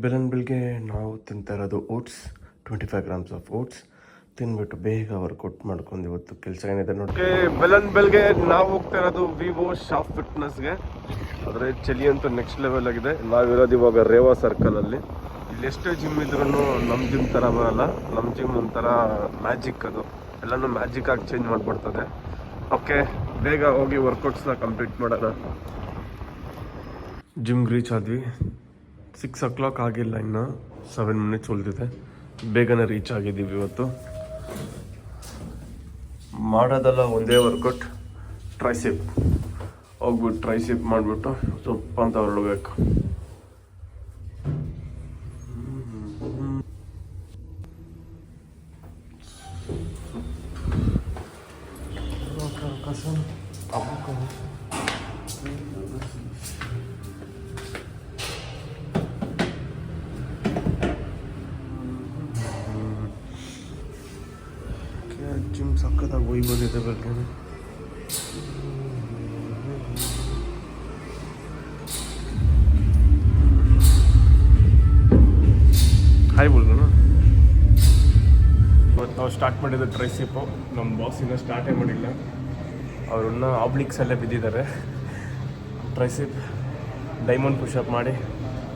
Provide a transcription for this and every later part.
ಬೆಳಗ್ಗೆ ನಾವು ತಿಂತಾ ಇರೋದು ಓಟ್ಸ್, 25 ಗ್ರಾಮ್ಸ್ ಆಫ್ ಓಟ್ಸ್ ತಿಂದ್ಬಿಟ್ಟು ಬೇಗ ವರ್ಕೌಟ್ ಮಾಡ್ಕೊಂಡು ಇವತ್ತು ಕೆಲಸ ಏನಿದೆ ನೋಡಿ. ಬೆಳಗ್ಗೆ ನಾವು ಹೋಗ್ತಾ ಇರೋದು ವಿವೋ ಶಾಪ್ ಫಿಟ್ನೆಸ್ಗೆ. ಆದರೆ ಚಳಿ ಅಂತೂ ನೆಕ್ಸ್ಟ್ ಲೆವೆಲ್ ಆಗಿದೆ. ನಾವಿರೋದು ಇವಾಗ ರೇವಾ ಸರ್ಕಲಲ್ಲಿ. ಇಲ್ಲಿ ಎಷ್ಟೇ ಜಿಮ್ ಇದ್ರೂ ನಮ್ಮ ಜಿಮ್ ಥರ ಬರಲ್ಲ. ನಮ್ಮ ಜಿಮ್ ಒಂಥರ ಮ್ಯಾಜಿಕ್, ಅದು ಎಲ್ಲನೂ ಮ್ಯಾಜಿಕ್ ಆಗಿ ಚೇಂಜ್ ಮಾಡಿಬಿಡ್ತದೆ. ಓಕೆ, ಬೇಗ ಹೋಗಿ ವರ್ಕೌಟ್ಸ್ನ ಕಂಪ್ಲೀಟ್ ಮಾಡೋಣ. ಜಿಮ್ಗೆ ರೀಚ್ ಆದ್ವಿ. 6 o'clock ಆಗಿಲ್ಲ, ಇನ್ನು 7 minutes ಉಳಿದಿದೆ. ಬೇಗನೆ ರೀಚ್ ಆಗಿದ್ದೀವಿ. ಇವತ್ತು ಮಾಡೋದಲ್ಲ ಒಂದೇ ವರ್ಕೌಟ್, ಟ್ರೈಸಿಪ್. ಹೋಗ್ಬಿಟ್ಟು ಟ್ರೈಸಿಪ್ ಮಾಡಿಬಿಟ್ಟು ಸ್ವಲ್ಪ ಅಂತ ಹೊರಡಬೇಕು. ಜಿಮ್ ಸಕ್ಕತ್ತಾಗಿ ಹೋಗಿ ಬಂದಿದೆ ಬಗ್ಗೆ. ಹಾಯ್ ಬೋಲ್ಗೋಣ. ಇವತ್ತು ನಾವು ಸ್ಟಾರ್ಟ್ ಮಾಡಿದ್ದು ಟ್ರೈಸಿಪ್ಪು. ನಮ್ಮ ಬಾಸ್ ಇನ್ನೂ ಸ್ಟಾರ್ಟೇ ಮಾಡಿಲ್ಲ. ಅವ್ರನ್ನ ಆಬ್ಲಿಕ್ಸಲ್ಲೇ ಬಿದ್ದಿದ್ದಾರೆ. ಟ್ರೈಸಿಪ್ ಡೈಮಂಡ್ ಪುಷಪ್ ಮಾಡಿ,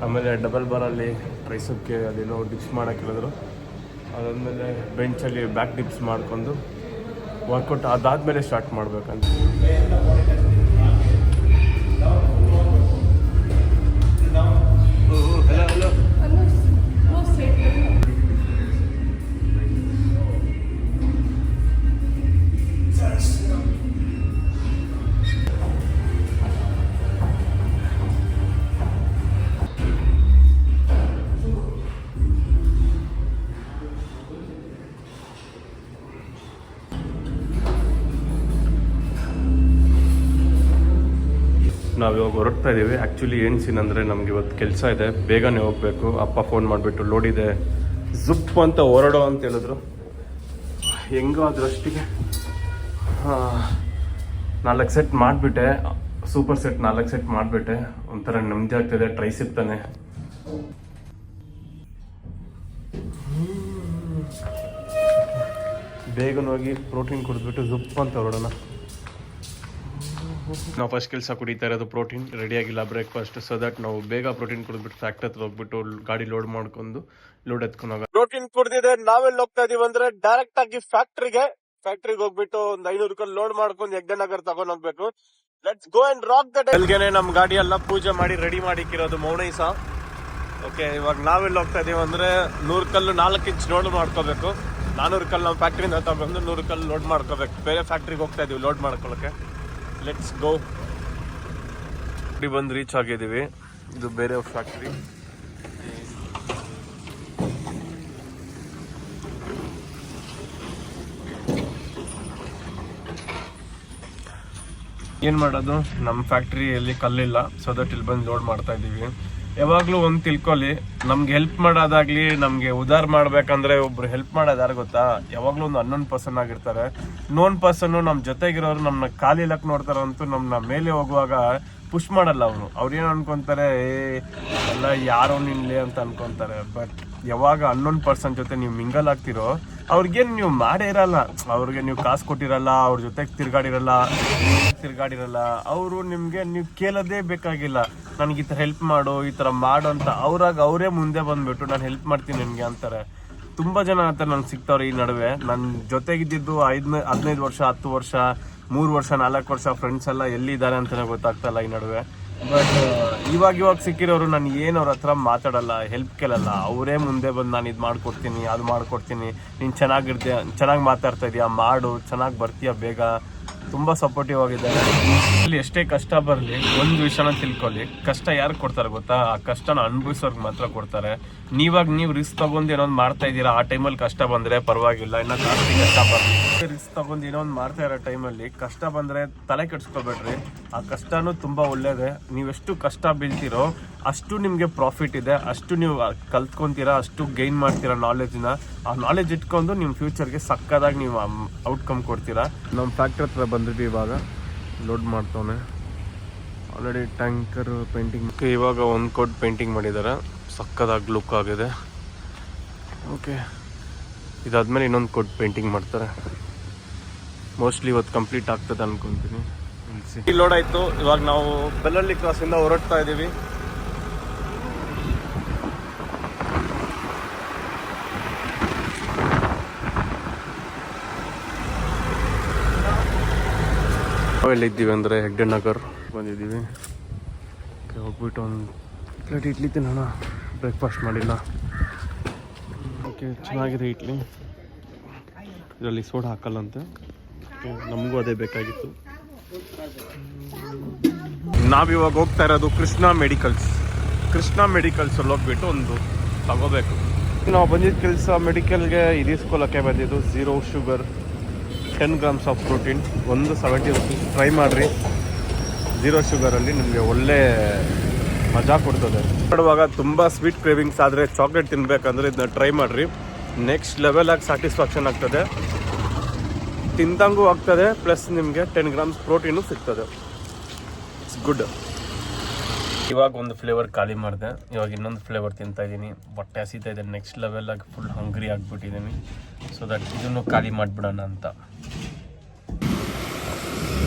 ಆಮೇಲೆ ಡಬಲ್ ಬಾರಲ್ಲಿ ಟ್ರೈಸಿಪ್ಗೆ ಅದೇನೋ ಡಿಪ್ಸ್ ಮಾಡೋಕೆ ಹೇಳಿದ್ರು. ಅದಾದಮೇಲೆ ಬೆಂಚಲ್ಲಿ ಬ್ಯಾಕ್ ಡಿಪ್ಸ್ ಮಾಡಿಕೊಂಡು ವರ್ಕೌಟ್ ಅದಾದಮೇಲೆ ಸ್ಟಾರ್ಟ್ ಮಾಡಬೇಕಂತ. ನಾವು ಇವಾಗ ಹೊರಡ್ತಾ ಇದ್ದೀವಿ. ಆ್ಯಕ್ಚುಲಿ ಏನು ಸೀನ್ ಅಂದರೆ, ನಮ್ಗೆ ಇವತ್ತು ಕೆಲಸ ಇದೆ, ಬೇಗನೆ ಹೋಗಬೇಕು. ಅಪ್ಪ ಫೋನ್ ಮಾಡಿಬಿಟ್ಟು ಲೋಡ್ ಇದೆ, ಝುಪ್ ಅಂತ ಹೊರಡೋ ಅಂತ ಹೇಳಿದ್ರು. ಹೆಂಗೋ ಅದರಷ್ಟಿಗೆ 4 ಸೆಟ್ ಮಾಡಿಬಿಟ್ಟೆ, ಸೂಪರ್ ಸೆಟ್ 4 ಸೆಟ್ ಮಾಡಿಬಿಟ್ಟೆ. ಒಂಥರ ನೆಮ್ಮದಿ ಆಗ್ತಿದೆ. ಟ್ರೈಸಿಪ್ ತಾನೆ. ಬೇಗನೆ ಹೋಗಿ ಪ್ರೋಟೀನ್ ಕುಡಿದ್ಬಿಟ್ಟು ಝುಪ್ ಅಂತ ಹೊರಡೋಣ. ನಾವು ಫಸ್ಟ್ ಕೆಲಸ ಕುಡಿತಾ ಇರೋದು ಪ್ರೋಟೀನ್. ರೆಡಿಯಾಗಿಲ್ಲ ಬ್ರೇಕ್ಫಾಸ್ಟ್, ಸೊ ದಟ್ ನಾವು ಬೇಗ ಪ್ರೋಟೀನ್ ಕುಡಿದ್ಬಿಟ್ಟು ಫ್ಯಾಕ್ಟ್ರಿ ಹತ್ರ ಹೋಗ್ಬಿಟ್ಟು ಗಾಡಿ ಲೋಡ್ ಮಾಡ್ಕೊಂಡು ಲೋಡ್ ಎತ್ಕೊಂಡು ಹೋಗ. ಪ್ರೋಟೀನ್ ಕುಡಿದಿದೆ. ನಾವೆಲ್ಲ ಹೋಗ್ತಾ ಇದೀವಿ ಅಂದ್ರೆ ಡೈರೆಕ್ಟ್ ಆಗಿ ಫ್ಯಾಕ್ಟ್ರಿಗೆ ಹೋಗ್ಬಿಟ್ಟು ಒಂದು 500 ರೂಪಾಯಿ ಲೋಡ್ ಮಾಡ್ಕೊಂಡು ಯಜ್ಞನಗರ್ ತಗೊಂಡ್ ಹೋಗ್ಬೇಕು. Let's go and rock the day. ಬೆಳಗ್ಗೆನೆ ನಮ್ ಗಾಡಿ ಎಲ್ಲ ಪೂಜೆ ಮಾಡಿ ರೆಡಿ ಮಾಡಿಕ್ಕಿರೋದು ಮೌನೈಸ. ಓಕೆ, ಇವಾಗ ನಾವೆಲ್ಲ ಹೋಗ್ತಾ ಇದೀವಿ ಅಂದ್ರೆ 100 ಕಲ್ಲು 4 ಇಂಚ್ ಲೋಡ್ ಮಾಡ್ಕೋಬೇಕು. 400 ಕಲ್ಲು ನಮ್ಮ ಫ್ಯಾಕ್ಟ್ರಿಯಿಂದ ತಗೊಂಡು 100 ಕಲ್ಲು ಲೋಡ್ ಮಾಡ್ಕೋಬೇಕು. ಬೇರೆ ಫ್ಯಾಕ್ಟ್ರಿಗೆ ಹೋಗ್ತಾ ಇದೀವಿ ಲೋಡ್ ಮಾಡ್ಕೊಳಕ್ಕೆ. Let's go. ಬಂದು ರೀಚ್ ಆಗಿದ್ದೀವಿ. ಇದು ಬೇರೆ ಫ್ಯಾಕ್ಟ್ರಿ. ಏನು ಮಾಡೋದು, ನಮ್ಮ ಫ್ಯಾಕ್ಟ್ರಿಯಲ್ಲಿ ಕಲ್ಲಿಲ್ಲ, ಸೊ ದಟ್ ಇಲ್ಲಿ ಬಂದು ಲೋಡ್ ಮಾಡ್ತಾ ಇದ್ದೀವಿ. ಯಾವಾಗಲೂ ಒಂದು ತಿಳ್ಕೊಳ್ಳಿ, ನಮ್ಗೆ ಹೆಲ್ಪ್ ಮಾಡೋದಾಗ್ಲಿ, ನಮಗೆ ಉದಾರ ಮಾಡ್ಬೇಕಂದ್ರೆ ಒಬ್ರು ಹೆಲ್ಪ್ ಮಾಡೋದು ಯಾರು ಗೊತ್ತಾ? ಯಾವಾಗಲೂ ಒಂದು ಅನ್ನೋನ್ ಪರ್ಸನ್ ಆಗಿರ್ತಾರೆ. ನೋನ್ ಪರ್ಸನ್ನು ನಮ್ಮ ಜೊತೆಗಿರೋರು ನಮ್ಮನ್ನ ಕಾಲಿಲಕ್ಕೆ ನೋಡ್ತಾರಂತೂ ನಮ್ಮನ್ನ ಮೇಲೆ ಹೋಗುವಾಗ ಪುಷ್ ಮಾಡಲ್ಲ. ಅವ್ರೇನು ಅನ್ಕೊಂತಾರೆ, ಎಲ್ಲ ಯಾರೋ ನಿನ್ಲೆ ಅಂತ ಅನ್ಕೊಂತಾರೆ. ಬಟ್ ಯಾವಾಗ ಅನ್ನೋನ್ ಪರ್ಸನ್ ಜೊತೆ ನೀವು ಮಿಂಗಲ್ ಆಗ್ತಿರೋ, ಅವ್ರಿಗೇನು ನೀವು ಮಾಡೇ ಇರಲ್ಲ, ಅವ್ರಿಗೆ ನೀವು ಕಾಸು ಕೊಟ್ಟಿರಲ್ಲ, ಅವ್ರ ಜೊತೆಗೆ ತಿರ್ಗಾಡಿರಲ್ಲ, ಅವರು ನಿಮಗೆ ನೀವು ಕೇಳೋದೇ ಬೇಕಾಗಿಲ್ಲ. ನನಗೆ ಈ ಥರ ಹೆಲ್ಪ್ ಮಾಡು, ಈ ಥರ ಮಾಡು ಅಂತ ಅವರೇ ಮುಂದೆ ಬಂದ್ಬಿಟ್ಟು ನಾನು ಹೆಲ್ಪ್ ಮಾಡ್ತೀನಿ ನಿನಗೆ ಅಂತಾರೆ. ತುಂಬ ಜನ ಅಂತ ನಂಗೆ ಸಿಗ್ತಾವ್ರೆ ಈ ನಡುವೆ. ನನ್ನ ಜೊತೆಗಿದ್ದು 15 ವರ್ಷ, 10 ವರ್ಷ, 3 ವರ್ಷ, 4 ವರ್ಷ ಫ್ರೆಂಡ್ಸ್ ಎಲ್ಲ ಎಲ್ಲಿದ್ದಾರೆ ಅಂತಲೇ ಗೊತ್ತಾಗ್ತಲ್ಲ ಈ ನಡುವೆ. ಬಟ್ ಇವಾಗ ಸಿಕ್ಕಿರೋರು ನಾನು ಏನು ಅವ್ರ ಹತ್ರ ಮಾತಾಡಲ್ಲ, ಹೆಲ್ಪ್ ಕೇಳಲ್ಲ. ಅವರೇ ಮುಂದೆ ಬಂದು ನಾನು ಇದು ಮಾಡ್ಕೊಡ್ತೀನಿ, ಅದು ಮಾಡ್ಕೊಡ್ತೀನಿ, ನೀನು ಚೆನ್ನಾಗಿ ಮಾತಾಡ್ತಾ ಇದೀಯಾ, ಮಾಡು, ಚೆನ್ನಾಗಿ ಬರ್ತೀಯಾ, ಬೇಗ. ತುಂಬ ಸಪೋರ್ಟಿವ್ ಆಗಿದ್ದಾರೆ. ಇಲ್ಲಿ ಎಷ್ಟೇ ಕಷ್ಟ ಬರಲಿ, ಒಂದು ವಿಷಯನ ತಿಳ್ಕೊಳ್ಳಿ, ಕಷ್ಟ ಯಾರು ಕೊಡ್ತಾರೆ ಗೊತ್ತಾ? ಆ ಕಷ್ಟನ ಅನುಭವಿಸೋರ್ಗೆ ಮಾತ್ರ ಕೊಡ್ತಾರೆ. ನೀವು ರಿಸ್ಕ್ ತಗೊಂಡು ಏನೊಂದು ಮಾಡ್ತಾ ಇದ್ದೀರಾ, ಆ ಟೈಮಲ್ಲಿ ಕಷ್ಟ ಬಂದರೆ ಪರವಾಗಿಲ್ಲ. ಇನ್ನು ಜಾಸ್ತಿ ಕಷ್ಟ ಬರಲಿ, ರಿಸ್ಕ್ ತಗೊಂಡು ಏನೋ ಒಂದು ಮಾಡ್ತಾ ಇರೋ ಟೈಮಲ್ಲಿ ಕಷ್ಟ ಬಂದರೆ ತಲೆ ಕೆಡಿಸ್ಕೋಬೇಡ್ರಿ. ಆ ಕಷ್ಟನೂ ತುಂಬ ಒಳ್ಳೇದೇ. ನೀವೆಷ್ಟು ಕಷ್ಟ ಬೀಳ್ತೀರೋ ಅಷ್ಟು ನಿಮಗೆ ಪ್ರಾಫಿಟ್ ಇದೆ, ಅಷ್ಟು ನೀವು ಕಲ್ತ್ಕೊತೀರಾ, ಅಷ್ಟು ಗೈನ್ ಮಾಡ್ತೀರಾ ನಾಲೆಜ್ನ. ಆ ನಾಲೆಜ್ ಇಟ್ಕೊಂಡು ನಿಮ್ಮ ಫ್ಯೂಚರ್ಗೆ ಸಕ್ಕದಾಗಿ ನೀವು ಔಟ್ಕಮ್ ಕೊಡ್ತೀರಾ. ನಮ್ಮ ಫ್ಯಾಕ್ಟ್ರಿ ಹತ್ರ ಬಂದಿದ್ವಿ, ಇವಾಗ ಲೋಡ್ ಮಾಡ್ತವನೆ. ಆಲ್ರೆಡಿ ಟ್ಯಾಂಕರ್ ಪೇಂಟಿಂಗ್, ಇವಾಗ 1 ಕೋಟ್ ಪೇಂಟಿಂಗ್ ಮಾಡಿದ್ದಾರೆ. ಸಕ್ಕದಾಗಿ ಲುಕ್ ಆಗಿದೆ. ಓಕೆ, ಇದಾದ್ಮೇಲೆ ಇನ್ನೊಂದು ಕೋಟ್ ಪೇಂಟಿಂಗ್ ಮಾಡ್ತಾರೆ. ಮೋಸ್ಟ್ಲಿ ಇವತ್ತು ಕಂಪ್ಲೀಟ್ ಆಗ್ತದೆ ಅನ್ಕೊಂತೀನಿ. ಲೋಡ್ ಆಯಿತು. ಇವಾಗ ನಾವು ಬೆಲ್ಲಳ್ಳಿ ಕ್ರಾಸಿಂದ ಹೊರಡ್ತಾ ಇದ್ದೀವಿ. ಎಲ್ಲಿದ್ದೀವಿ ಅಂದರೆ ಹೆಗ್ಡೆ ನಗರ್ ಬಂದಿದ್ದೀವಿ. ಹೋಗ್ಬಿಟ್ಟು ಒಂದು ಪ್ಲೇಟ್ ಇಡ್ಲಿ ತಿನ್ನೋಣ. ಬ್ರೇಕ್ಫಾಸ್ಟ್ ಮಾಡಿಲ್ಲ. ಓಕೆ, ಚೆನ್ನಾಗಿದೆ ಇಡ್ಲಿ. ಇದರಲ್ಲಿ ಸೋಡಾ ಹಾಕಲ್ಲಂತೆ. ನಮಗೂ ಅದೇ ಬೇಕಾಗಿತ್ತು. ನಾವಿವಾಗ ಹೋಗ್ತಾ ಇರೋದು ಕೃಷ್ಣ ಮೆಡಿಕಲ್ಸಲ್ಲಿ ಹೋಗ್ಬಿಟ್ಟು ಒಂದು ತಗೋಬೇಕು. ನಾವು ಬಂದಿದ್ದ ಕೆಲಸ ಮೆಡಿಕಲ್ಗೆ ಇದಿಸ್ಕೊಳ್ಳೋಕ್ಕೆ ಬಂದಿದ್ದು. 0 ಶುಗರ್, 10 grams ಆಫ್ ಪ್ರೋಟೀನ್, ಒಂದು 70 rupees. ಟ್ರೈ ಮಾಡಿರಿ. 0 ಶುಗರಲ್ಲಿ ನಿಮಗೆ ಒಳ್ಳೆ ಮಜಾ ಕೊಡ್ತದೆ. ಮಾಡುವಾಗ ತುಂಬ ಸ್ವೀಟ್ ಕ್ರೇವಿಂಗ್ಸ್ ಆದರೆ ಚಾಕ್ಲೇಟ್ ತಿನ್ನಬೇಕಂದ್ರೆ ಇದನ್ನ ಟ್ರೈ ಮಾಡಿರಿ. ನೆಕ್ಸ್ಟ್ ಲೆವೆಲಾಗಿ ಸ್ಯಾಟಿಸ್ಫ್ಯಾಕ್ಷನ್ ಆಗ್ತದೆ, ತಿಂದಂಗೂ ಆಗ್ತದೆ, ಪ್ಲಸ್ ನಿಮಗೆ 10 grams ಪ್ರೋಟೀನು ಸಿಗ್ತದೆ. It's good. ಇವಾಗ ಒಂದು ಫ್ಲೇವರ್ ಖಾಲಿ ಮಾಡಿದೆ. ಇವಾಗ ಇನ್ನೊಂದು ಫ್ಲೇವರ್ ತಿಂತಾಯಿದ್ದೀನಿ. ಹೊಟ್ಟೆ ಹಸಿತಾ ಇದೆ. ನೆಕ್ಸ್ಟ್ ಲೆವೆಲಾಗಿ ಫುಲ್ ಹಂಗ್ರಿ ಆಗಿಬಿಟ್ಟಿದ್ದೀನಿ. ಸೊ ದಟ್ ಇದನ್ನು ಖಾಲಿ ಮಾಡಿಬಿಡೋಣ ಅಂತ.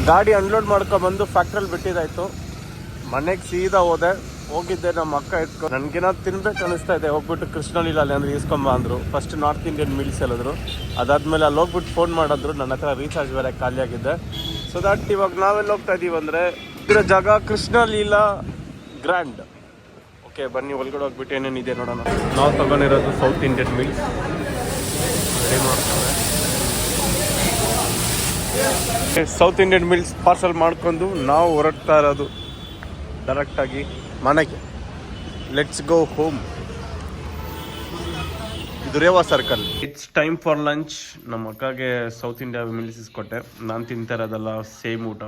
ಗಾಡಿ ಅನ್ಲೋಡ್ ಮಾಡ್ಕೊಬಂದು ಫ್ಯಾಕ್ಟ್ರಲ್ಲಿ ಬಿಟ್ಟಿದ್ದಾಯಿತು. ಮನೆಗೆ ಸೀದಾ ಹೋಗಿದ್ದೆ. ನಮ್ಮ ಅಕ್ಕ ಇಟ್ಕೊಂಡು ನನಗೇನಾದ್ರು ತಿನ್ಬೇಕು ಅನಿಸ್ತಾ ಇದೆ. ಹೋಗ್ಬಿಟ್ಟು ಕೃಷ್ಣಲೀಲಲ್ಲಿ ಅಂದರೆ ಈಸ್ಕೊಂಬ ಅಂದರು. ಫಸ್ಟ್ ನಾರ್ತ್ ಇಂಡಿಯನ್ ಮೀಲ್ಸ್ ಹೇಳಿದ್ರು. ಅದಾದಮೇಲೆ ಅಲ್ಲಿ ಹೋಗ್ಬಿಟ್ಟು ಫೋನ್ ಮಾಡಿದ್ರು. ನನ್ನ ಹತ್ರ ರೀಚಾರ್ಜ್ ಬೇರೆ ಖಾಲಿಯಾಗಿದ್ದೆ. ಸೊ ದಟ್ ಇವಾಗ ನಾವೆಲ್ಲ ಹೋಗ್ತಾ ಇದ್ದೀವಿ ಅಂದರೆ ಇದರ ಜಾಗ ಕೃಷ್ಣಲೀಲಾ ಗ್ರ್ಯಾಂಡ್. ಓಕೆ, ಬನ್ನಿ ಒಳಗಡೆ ಹೋಗ್ಬಿಟ್ಟು ಏನೇನಿದೆ ನೋಡೋಣ. ನಾವು ತಗೊಂಡಿರೋದು ಸೌತ್ ಇಂಡಿಯನ್ ಮೀಲ್ಸ್ ರೆಡಿ ಮಾಡ್ತಾರೆ. ಸೌತ್ ಇಂಡಿಯನ್ ಮೀಲ್ಸ್ ಪಾರ್ಸಲ್ ಮಾಡ್ಕೊಂಡು ನಾವು ಹೊರಡ್ತಾ ಇರೋದು ಡೈರೆಕ್ಟಾಗಿ ಮನೆಗೆ. Let's go home. ಇದು Reva circle. It's time for lunch. ನಮ್ಮ ಅಕ್ಕಗೆ ಸೌತ್ ಇಂಡಿಯಾ ಮೀಲ್ಸ್ ಇಸ್ಕೊಟ್ಟೆ. ನಾನು ತಿಂತಾ ಇರೋದಲ್ಲ ಸೇಮ್ ಊಟ.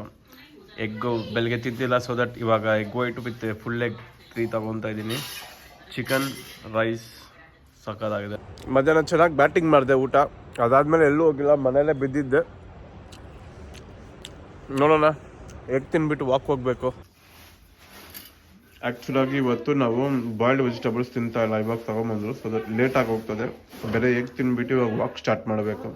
ಎಗ್ಗು ಬೆಳಗ್ಗೆ ತಿಂತಿಲ್ಲ. ಸೊ ದಟ್ ಇವಾಗ egg white with full egg 3 ತೊಗೊತಾ ಇದ್ದೀನಿ. ಚಿಕನ್, ರೈಸ್ ಸಕ್ಕತ್ತಾಗಿದೆ. ಮಧ್ಯಾಹ್ನ ಚೆನ್ನಾಗಿ ಬ್ಯಾಟಿಂಗ್ ಮಾಡಿದೆ ಊಟ. ಅದಾದಮೇಲೆ ಎಲ್ಲೂ ಹೋಗಿಲ್ಲ, ಮನೆಯಲ್ಲೇ ಬಿದ್ದಿದ್ದೆ. ನೋಡೋಣ, ಎಗ್ ತಿನ್ಬಿಟ್ಟು ವಾಕ್ ಹೋಗಬೇಕು. ಆ್ಯಕ್ಚುಲಾಗಿ ಇವತ್ತು ನಾವು ಬಾಯ್ಲ್ಡ್ ವೆಜಿಟೇಬಲ್ಸ್ ತಿಂತಾ ಇಲ್ಲ. ಇವಾಗ ತೊಗೊಂಬಂದ್ರು. ಸೊ ದಟ್ ಲೇಟಾಗಿ ಹೋಗ್ತದೆ. ಬೇರೆ ಎಗ್ ತಿನ್ಬಿಟ್ಟು ಇವಾಗ ವಾಕ್ ಸ್ಟಾರ್ಟ್ ಮಾಡಬೇಕು.